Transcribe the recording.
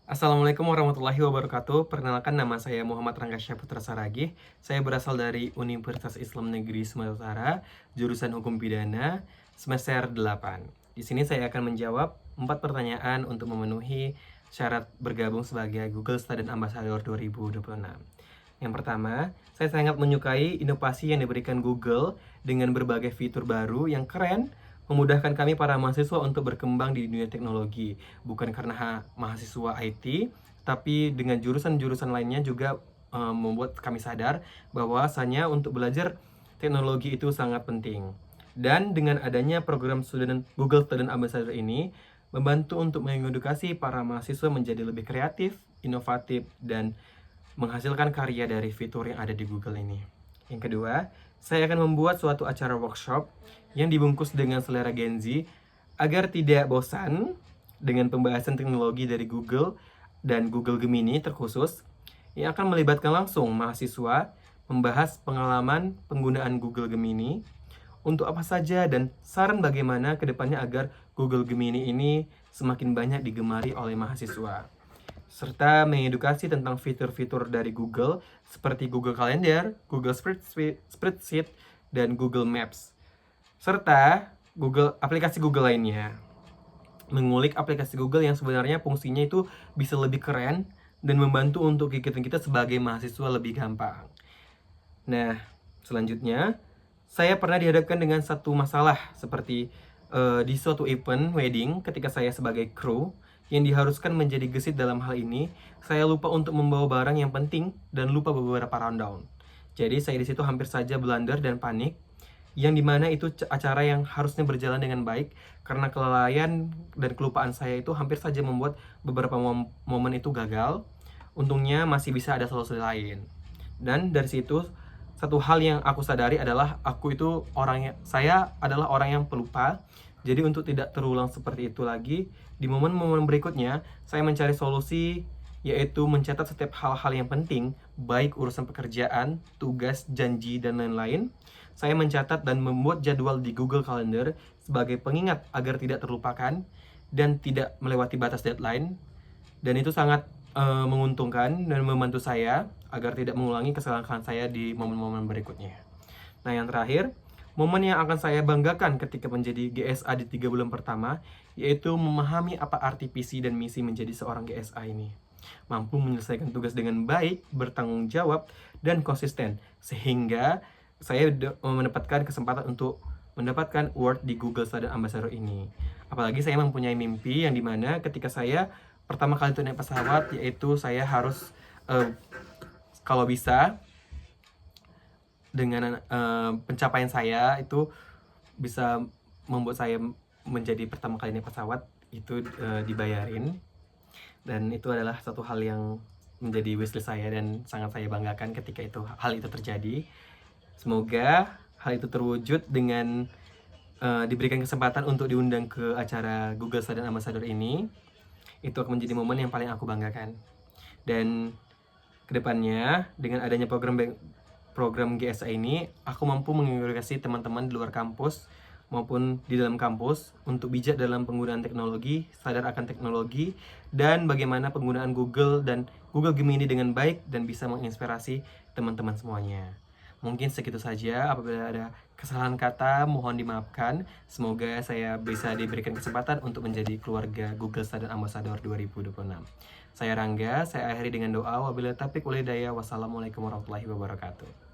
Assalamualaikum warahmatullahi wabarakatuh. Perkenalkan, nama saya Muhammad Rangga Syaputra Saragih. Saya berasal dari Universitas Islam Negeri Sumatera Utara, jurusan Hukum Pidana, semester 8. Di sini saya akan menjawab 4 pertanyaan untuk memenuhi syarat bergabung sebagai Google Student Ambassador 2026. Yang pertama, saya sangat menyukai inovasi yang diberikan Google dengan berbagai fitur baru yang keren, memudahkan kami para mahasiswa untuk berkembang di dunia teknologi. Bukan karena mahasiswa IT, tapi dengan jurusan-jurusan lainnya juga membuat kami sadar bahwasanya untuk belajar teknologi itu sangat penting. Dan dengan adanya program Google Student Ambassador ini, membantu untuk mengedukasi para mahasiswa menjadi lebih kreatif, inovatif, dan menghasilkan karya dari fitur yang ada di Google ini. Yang kedua, saya akan membuat suatu acara workshop yang dibungkus dengan selera Gen Z agar tidak bosan dengan pembahasan teknologi dari Google dan Google Gemini terkhusus yang akan melibatkan langsung mahasiswa membahas pengalaman penggunaan Google Gemini untuk apa saja dan saran bagaimana ke depannya agar Google Gemini ini semakin banyak digemari oleh mahasiswa, serta mengedukasi tentang fitur-fitur dari Google seperti Google Calendar, Google Spreadsheet, dan Google Maps, serta aplikasi Google lainnya. Mengulik aplikasi Google yang sebenarnya fungsinya itu bisa lebih keren dan membantu untuk kegiatan kita sebagai mahasiswa lebih gampang. Nah, selanjutnya saya pernah dihadapkan dengan satu masalah seperti di suatu event wedding ketika saya sebagai kru yang diharuskan menjadi gesit dalam hal ini, saya lupa untuk membawa barang yang penting dan lupa beberapa rundown. Jadi saya di situ hampir saja blunder dan panik, yang dimana itu acara yang harusnya berjalan dengan baik karena kelalaian dan kelupaan saya itu hampir saja membuat beberapa momen itu gagal. Untungnya masih bisa ada solusi lain. Dan dari situ satu hal yang aku sadari adalah saya adalah orang yang pelupa. Jadi untuk tidak terulang seperti itu lagi, di momen-momen berikutnya saya mencari solusi, yaitu mencatat setiap hal-hal yang penting, baik urusan pekerjaan, tugas, janji, dan lain-lain. Saya mencatat dan membuat jadwal di Google Calendar sebagai pengingat agar tidak terlupakan dan tidak melewati batas deadline. Dan itu sangat menguntungkan dan membantu saya agar tidak mengulangi kesalahan saya di momen-momen berikutnya. Nah, yang terakhir, momen yang akan saya banggakan ketika menjadi GSA di 3 bulan pertama, yaitu memahami apa arti visi dan misi menjadi seorang GSA ini. Mampu menyelesaikan tugas dengan baik, bertanggung jawab, dan konsisten, sehingga saya mendapatkan kesempatan untuk mendapatkan award di Google Student Ambassador ini. Apalagi saya mempunyai mimpi yang dimana ketika saya pertama kali naik pesawat, yaitu saya harus kalau bisa dengan pencapaian saya itu bisa membuat saya menjadi pertama kali naik pesawat itu dibayarin, dan itu adalah satu hal yang menjadi wishlist saya dan sangat saya banggakan ketika hal itu terjadi. Semoga hal itu terwujud dengan diberikan kesempatan untuk diundang ke acara Google Student Ambassador ini. Itu akan menjadi momen yang paling aku banggakan. Dan kedepannya dengan adanya program GSA ini, aku mampu mengedukasi teman-teman di luar kampus maupun di dalam kampus untuk bijak dalam penggunaan teknologi, sadar akan teknologi, dan bagaimana penggunaan Google dan Google Gemini dengan baik dan bisa menginspirasi teman-teman semuanya. Mungkin segitu saja. Apabila ada kesalahan kata, mohon dimaafkan. Semoga saya bisa diberikan kesempatan untuk menjadi keluarga Google Student Ambassador 2026. Saya Rangga, saya akhiri dengan doa. Wabillahi taufiq wal hidayah. Wassalamualaikum warahmatullahi wabarakatuh.